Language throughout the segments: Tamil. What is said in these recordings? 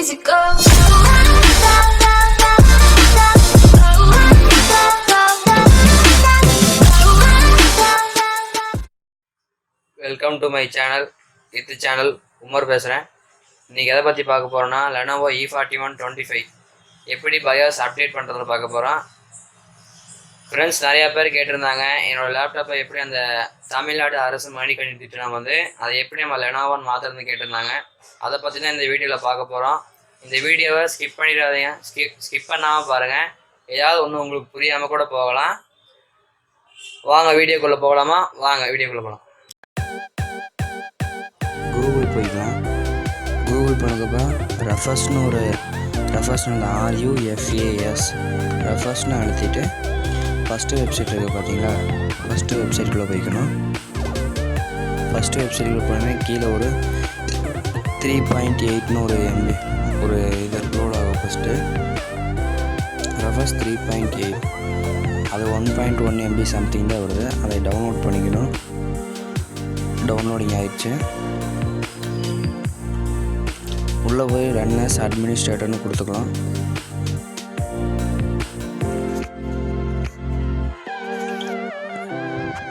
easy go. Welcome to my channel. இது சேனல் உமர் பேசுகிறேன். இன்றைக்கி எதை பற்றி பார்க்க போகிறோன்னா லெனோவோ E41-25 எப்படி பயோஸ் அப்டேட் பண்ணுறதுன்னு பார்க்க போகிறோம். ஃப்ரெண்ட்ஸ் நிறையா பேர் கேட்டிருந்தாங்க என்னோடய லேப்டாப்பை எப்படி அந்த தமிழ்நாடு அரசு மடிக்கணினி திட்டம் வந்து அதை எப்படி நம்ம லெனோவோன்னு மாற்றுறதுன்னு கேட்டிருந்தாங்க. அதை பற்றி தான் இந்த வீடியோவில் பார்க்க போகிறோம். இந்த வீடியோவை ஸ்கிப் பண்ணிடாதீங்க, ஸ்கிப் பண்ணாமல் பாருங்கள். ஏதாவது ஒன்று உங்களுக்கு புரியாமல் கூட போகலாம். வாங்க வீடியோக்குள்ளே போகலாமா? வாங்க வீடியோக்குள்ளே போகலாம். கூகுள் போய்க்கலாம். கூகுள் பண்ணதுக்கப்புறம் ரெஃபர்ஸ்னு அந்த RUFAS ரெஃபர்ஸ்னு அழுத்திட்டு ஃபஸ்ட்டு வெப்சைட் இருக்குது பார்த்தீங்களா, ஃபஸ்ட்டு வெப்சைட்டுக்குள்ளே போய்க்கணும். ஃபஸ்ட்டு வெப்சைட்டுக்குள்ளே போனால் கீழே ஒரு 3.8ன்னு ஒரு MB ஒரு இது லோட் ஆகும். ஃபஸ்ட்டு ரெஃபர்ஸ் 3.8 அது 1.1 MB சம்திங் தான் வருது. அதை டவுன்லோட் பண்ணிக்கணும். டவுன்லோடிங் ஆயிடுச்சு. உள்ளே போய் ரன் as அட்மினிஸ்ட்ரேட்டர்னு கொடுத்துக்கலாம்.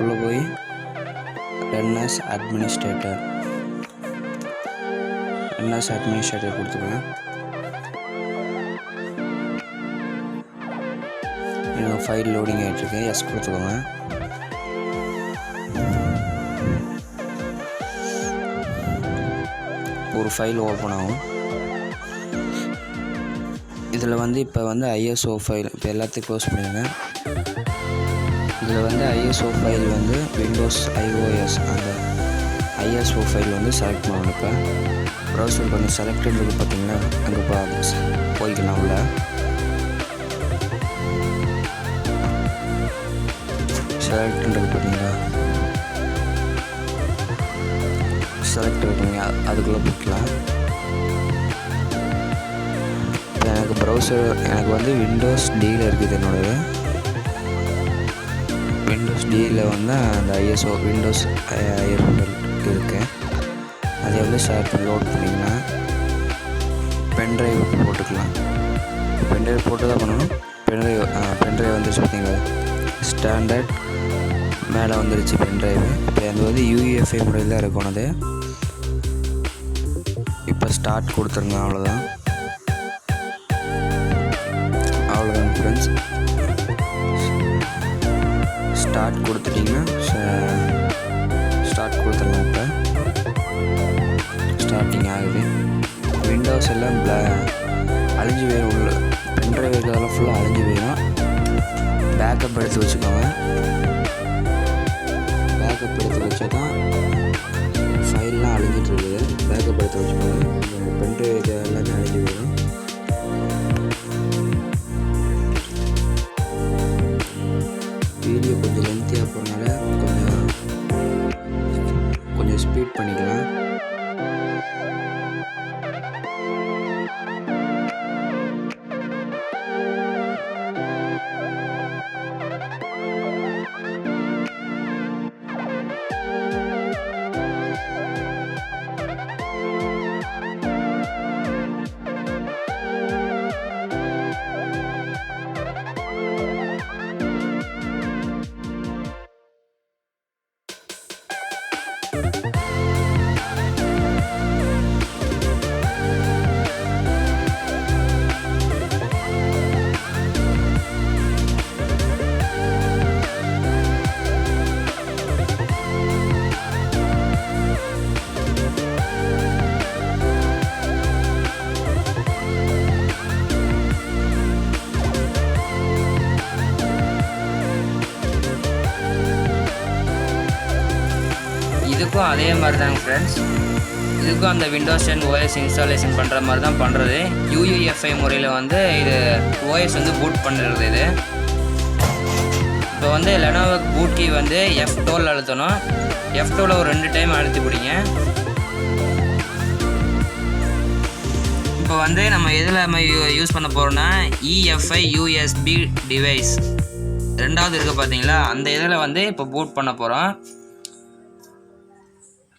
உள்ளே போய் ரன் as அட்மினிஸ்ட்ரேட்டர் கொடுத்துக்கலாம். எனக்கு ஃபைல் லோடிங் ஆகிட்டுருக்கு. எஸ் கொடுத்துக்கோங்க. ஒரு ஃபைல் ஓப்பன் ஆகும். இதில் வந்து இப்போ வந்து ISO ஃபைல் இப்போ எல்லாத்தையும் க்ளோஸ் பண்ணிடுங்க. இதில் வந்து ISO ஃபைல் வந்து விண்டோஸ் iOS அந்த ISO ஃபைல் வந்து செலக்ட் பண்ணணும். இப்போ ப்ரௌசர் கொஞ்சம் செலக்டட் இருக்குது பார்த்தீங்கன்னா, அங்கே போய்க்கலாம். உள்ள செலக்ட் இருக்குது பார்த்தீங்களா, செலக்ட் இருக்குங்க, அதுக்குள்ளே போய்க்கலாம். இப்போ எனக்கு ப்ரௌசர் எனக்கு வந்து விண்டோஸ் டியில் இருக்குது. என்னோடது விண்டோஸ் டியில் வந்து அந்த ISO விண்டோஸ் இருக்குது. அதை வந்து லோட் பண்ணிங்கன்னா பென்ட்ரைவ் போட்டுக்கலாம். பென்ட்ரைவ் போட்டு தான் பண்ணணும். பென்ட்ரைவ் வந்துருச்சு பார்த்தீங்களா, ஸ்டாண்டர்ட் மேலே வந்துருச்சு பென்ட்ரைவு. இப்போ அது வந்து UEFI முறையில் தான் இருக்கும். அது இப்போ ஸ்டார்ட் கொடுத்துருங்க. அவ்வளோதான் ஃப்ரெண்ட்ஸ். ஸ்டார்ட் கொடுத்துட்டிங்கன்னா ஸ்டார்ட் கொடுத்துடலாம். இப்போ ஸ்டார்டிங் ஆகுது. விண்டோஸ் எல்லாம் அழிஞ்சு போயிடும். உள்ள பென்ட்ரைவ் இருக்கிறதெல்லாம் ஃபுல்லாக அழிஞ்சு போயிடும். பேக்கப் எடுத்து வச்சுக்கோங்க. பேக்கப் எடுத்து வச்சா தான் ஃபைல்லாம் அழிஞ்சிட்டு இருக்குது. பேக்கப் எடுத்து வச்சுக்கோங்க. பென்ட்ரைவ் எல்லாமே அழிஞ்சு போயிடும். வீடியோ கொஞ்சம் லென்த்தியாக போகிறதுனால கொஞ்சம் ஸ்பீட் பண்ணிக்கலாம். இதுக்கும் அதே மாதிரி தாங்க ஃப்ரெண்ட்ஸ். இதுக்கும் அந்த விண்டோஸ் 10 OS இன்ஸ்டாலேஷன் பண்ணுற மாதிரி தான் பண்ணுறது. UEFI முறையில் வந்து இது OS வந்து பூட் பண்ணுறது. இது இப்போ வந்து லெனோவோக்கு பூட் கீ வந்து F12 அழுத்தணும். F12 ஒரு 2 டைம் அழுத்தி பிடிங்க. இப்போ வந்து நம்ம எதில் நம்ம யூஸ் பண்ண போகிறோன்னா EFI USB டிவைஸ் ரெண்டாவது இருக்குது பார்த்தீங்களா, அந்த இதில் வந்து இப்போ பூட் பண்ண போகிறோம்.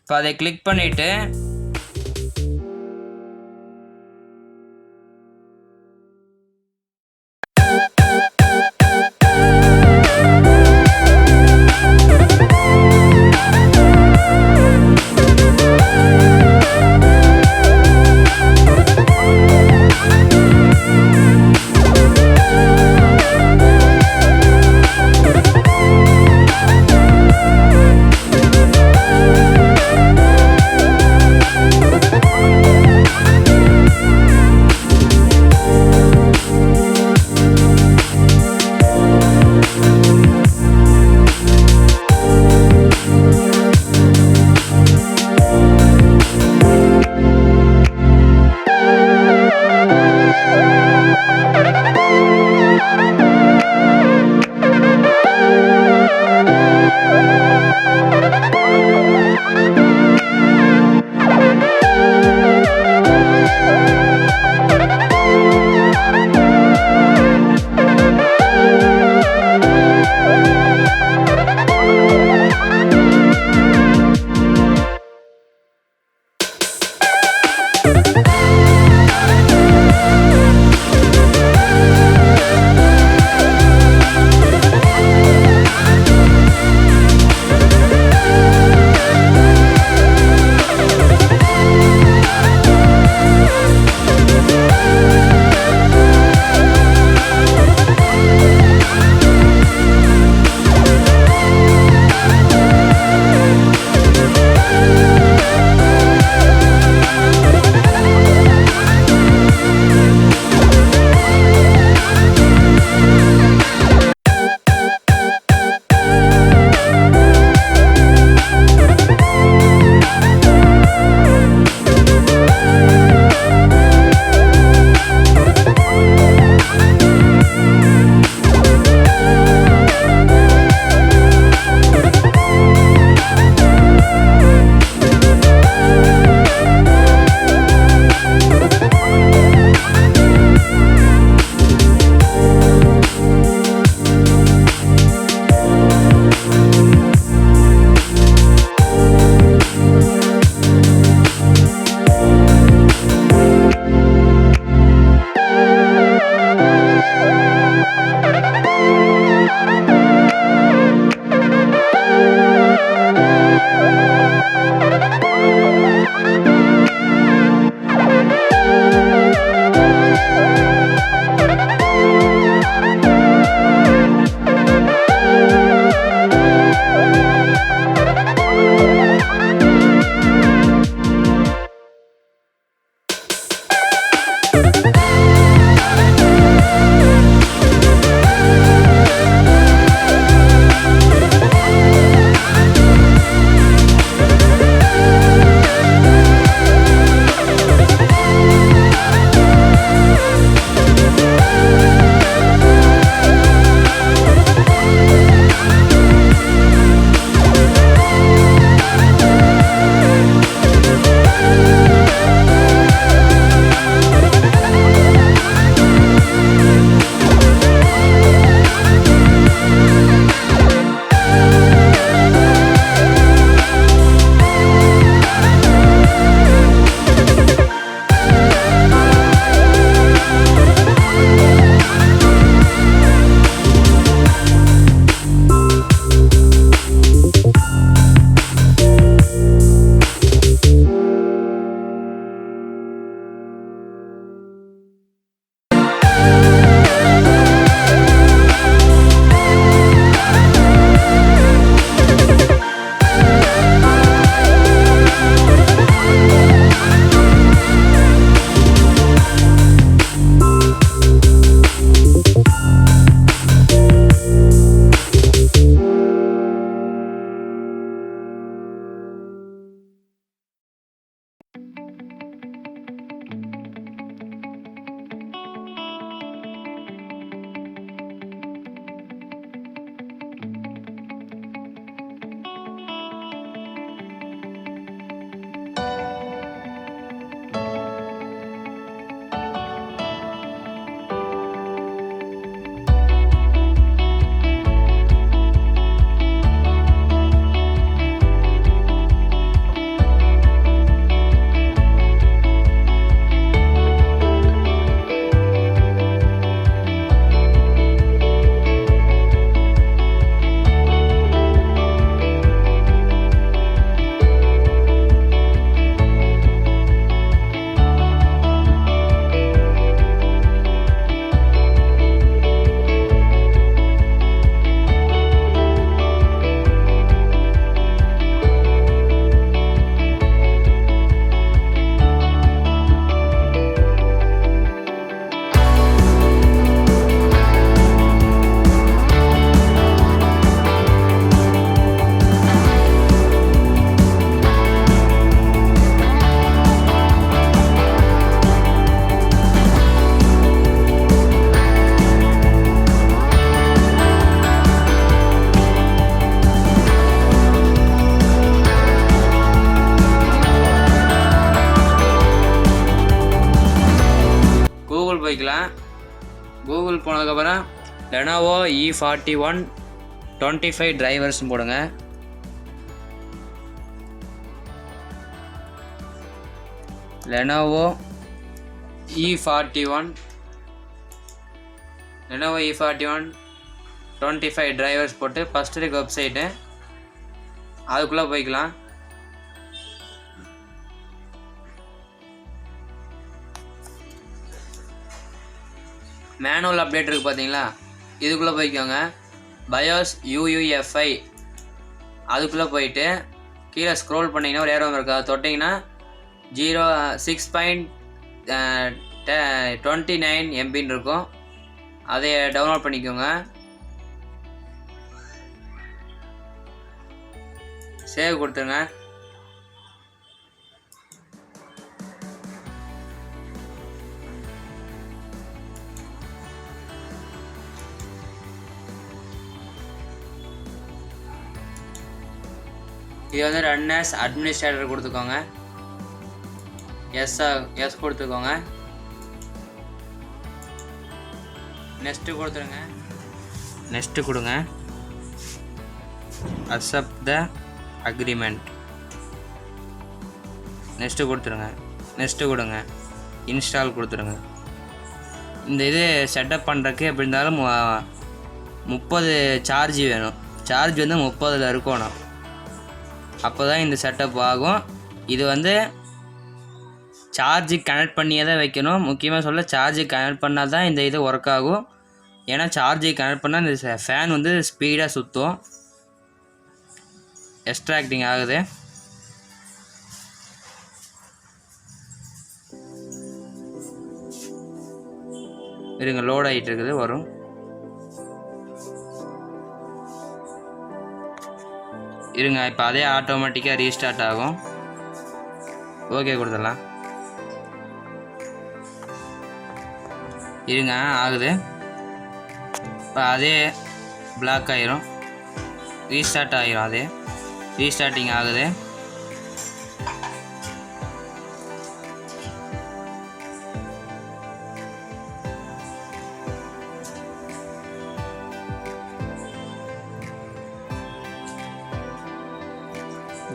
இப்போ அதை கிளிக் பண்ணிவிட்டு போய்க்கலாம். கூகுள் போனதுக்கப்புறம் லெனோவோ E41-25 டிரைவர்ஸ்னு போடுங்க. லெனோவோ E41-25 டிரைவர்ஸ் போட்டு ஃபஸ்ட்டு இருக்க வெப்சைட்டு அதுக்குள்ளே போய்க்கலாம். மேனுவல் அப்டேட் இருக்குது பார்த்தீங்களா, இதுக்குள்ளே போய்க்கோங்க. பயோஸ் UUFI அதுக்குள்ளே போயிட்டு கீழே ஸ்க்ரோல் பண்ணிங்கன்னா ஒரு ஏரோ இருக்குது, அதை தொட்டிங்கன்னா 6.29 MBன்னு இருக்கும். அதை டவுன்லோட் பண்ணிக்கோங்க. சேவ் கொடுத்துருங்க. இது வந்து ரன் ஆஸ் அட்மினிஸ்ட்ரேட்டர் கொடுத்துக்கோங்க. எஸ் கொடுத்துக்கோங்க. நெக்ஸ்ட்டு கொடுத்துருங்க. நெக்ஸ்ட்டு கொடுங்க. Accept the agreement. நெக்ஸ்ட்டு கொடுத்துருங்க. நெக்ஸ்ட்டு கொடுங்க. இன்ஸ்டால் கொடுத்துருங்க. இந்த இது செட்டப் பண்ணுறதுக்கு எப்படி இருந்தாலும் 30 சார்ஜ் வேணும். சார்ஜ் வந்து 30 இருக்கணும், அப்போ தான் இந்த செட்டப் ஆகும். இது வந்து சார்ஜுக்கு கனெக்ட் பண்ணியே தான் வைக்கணும். முக்கியமாக சொல்ல சார்ஜுக்கு கனெக்ட் பண்ணால் தான் இந்த இது ஒர்க் ஆகும். ஏன்னா சார்ஜுக்கு கனெக்ட் பண்ணால் இந்த ஃபேன் வந்து ஸ்பீடாக சுற்றும். எக்ஸ்ட்ராக்டிங் ஆகுது. இருங்க, லோட் ஆகிட்டு இருக்குது, வரும். இருங்க, இப்போ அதே ஆட்டோமேட்டிக்காக ரீஸ்டார்ட் ஆகும். ஓகே கொடுத்துடலாம். இருங்க, ஆகுது. இப்போ அதே பிளாக் ஆயிரும், ரீஸ்டார்ட் ஆகிரும். அதே ரீஸ்டார்டிங் ஆகுது.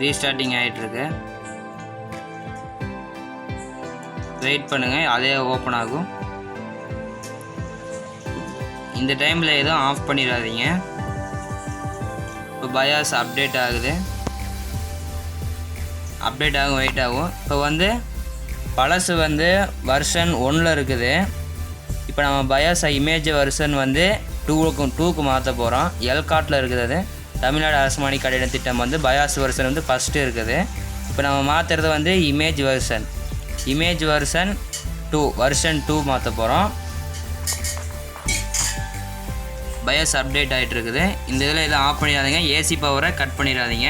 ரீஸ்டார்டிங் ஆகிட்டுருக்கு. வெயிட் பண்ணுங்கள், அதே ஓப்பன் ஆகும். இந்த டைமில் எதுவும் ஆஃப் பண்ணிடாதீங்க. இப்போ பயாஸ் அப்டேட் ஆகுது. அப்டேட் ஆகும், வெயிட் ஆகும். இப்போ வந்து பழசு வந்து வெர்ஷன் 1 இருக்குது. இப்போ நம்ம பயாஸ் இமேஜ் வெர்ஷன் வந்து 2க்கு மாற்ற போகிறோம். எல்காட்டில் இருக்குது. அது தமிழ்நாடு அரசுமானி கட்டிட திட்டம் வந்து பயாஸ் வெர்ஷன் வந்து ஃபஸ்ட்டு இருக்குது. இப்போ நம்ம மாற்றுறது வந்து இமேஜ் வெர்ஷன் 2 மாற்ற போகிறோம். பயாஸ் அப்டேட் ஆகிட்டு இருக்குது. இந்த இதில் எதுவும் ஆஃப் பண்ணிடாதீங்க. ஏசி பவரை கட் பண்ணிடாதீங்க.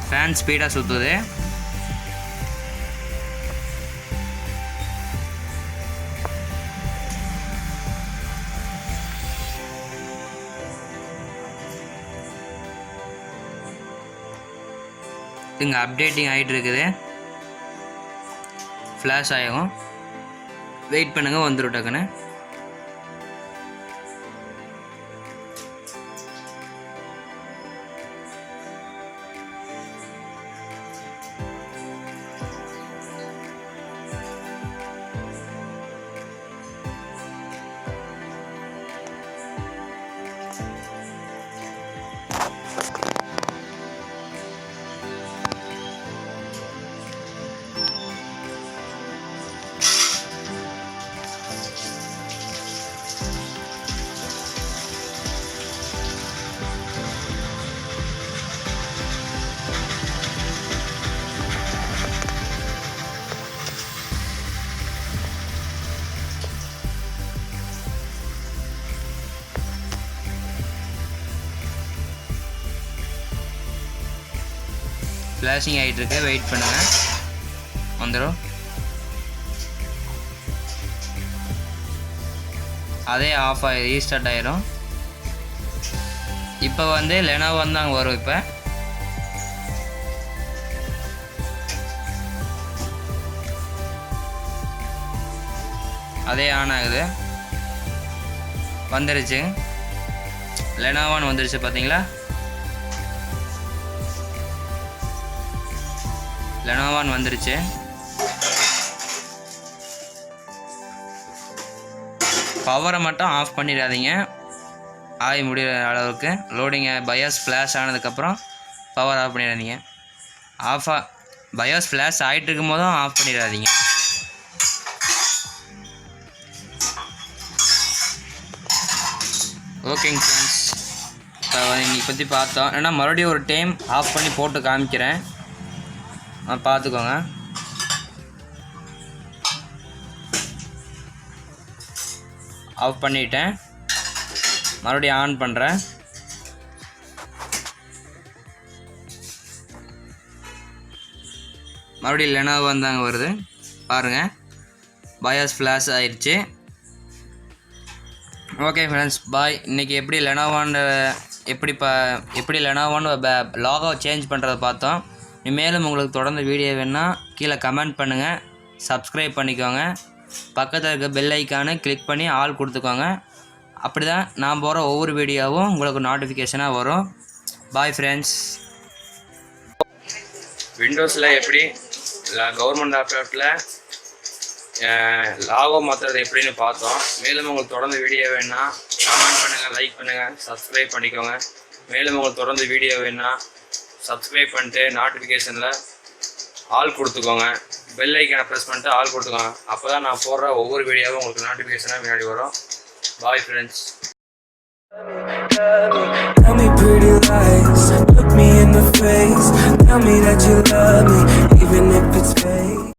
ஃபேன் ஸ்பீடாக சுற்றுது. இங்கே அப்டேட்டிங் ஆகிட்டு இருக்குது. ஃப்ளாஷ் ஆகும். வெயிட் பண்ணுங்கள், வந்துடும் டக்குன்னு. ஃப்ளாஷிங் ஆகிட்டுருக்கு. வெயிட் பண்ணுங்கள், வந்துடும். அதே ஆஃப் ஆகி ரீஸ்டார்ட் ஆகிரும். இப்போ வந்து லெனோவோ வந்து அங்கே வரும். இப்போ அதே ஆன் ஆகுது. வந்துருச்சு, லெனோவோன்னு வந்துருச்சு பார்த்தீங்களா? லெனோவோன்னு வந்துருச்சு. பவரை மட்டும் ஆஃப் பண்ணிடாதீங்க, ஆகி முடிகிற அளவுக்கு. லோடிங்கை பயாஸ் ஃப்ளாஷ் ஆனதுக்கப்புறம் பவர் ஆஃப் பண்ணிடாதீங்க. பயாஸ் ஃப்ளாஷ் ஆகிட்டு இருக்கும் போதும் ஆஃப் பண்ணிடாதீங்க. ஓகேங்க ஃப்ரெண்ட்ஸ், இப்போ இன்னைக்கு பற்றி பார்த்தோம். ஏன்னா மறுபடியும் ஒரு டைம் ஆஃப் பண்ணி போட்டு காமிக்கிறேன், பார்த்துக்கோங்க. ஆஃப் பண்ணிட்டேன், மறுபடியும் ஆன் பண்ணுறேன். மறுபடியும் லெனோவோ வந்தாங்க வருது பாருங்கள், பயாஸ் ஃப்ளாஷ் ஆயிடுச்சு. ஓகே ஃப்ரெண்ட்ஸ், பாய். இன்றைக்கி எப்படி லெனோவோன்னு லாகோ சேஞ்ச் பண்ணுறதை பார்த்தோம். மேலும் உங்களுக்கு தொடர்ந்து வீடியோ வேணுன்னா கீழே கமெண்ட் பண்ணுங்கள், சப்ஸ்கிரைப் பண்ணிக்கோங்க. பக்கத்தில் இருக்க பெல் ஐக்கானு கிளிக் பண்ணி ஆல் கொடுத்துக்கோங்க. அப்படி தான் நான் போகிற ஒவ்வொரு வீடியோவும் உங்களுக்கு நோட்டிஃபிகேஷனாக வரும். Bye friends. விண்டோஸில் எப்படி கவர்மெண்ட் லேப்டாப்பில் லாகோ மாற்றுறது எப்படின்னு பார்த்தோம். மேலும் உங்களுக்கு தொடர்ந்து வீடியோ வேணுன்னா கமெண்ட் பண்ணுங்கள், லைக் பண்ணுங்கள், சப்ஸ்கிரைப் பண்ணிக்கோங்க. மேலும் உங்களுக்கு தொடர்ந்து வீடியோ வேணுன்னா சப்ஸ்கிரைப் பண்ணிட்டு நோட்டிஃபிகேஷனில் ஆல் கொடுத்துக்கோங்க. பெல் ஐக்கானை ப்ரெஸ் பண்ணிட்டு ஆல் கொடுத்துக்கோங்க. அப்போ தான் நான் போடுற ஒவ்வொரு வீடியோவும் உங்களுக்கு நோட்டிஃபிகேஷனாக முன்னாடி வரும். Bye friends. Tell me pretty lies, look me in the face, tell me that you love me, even if it's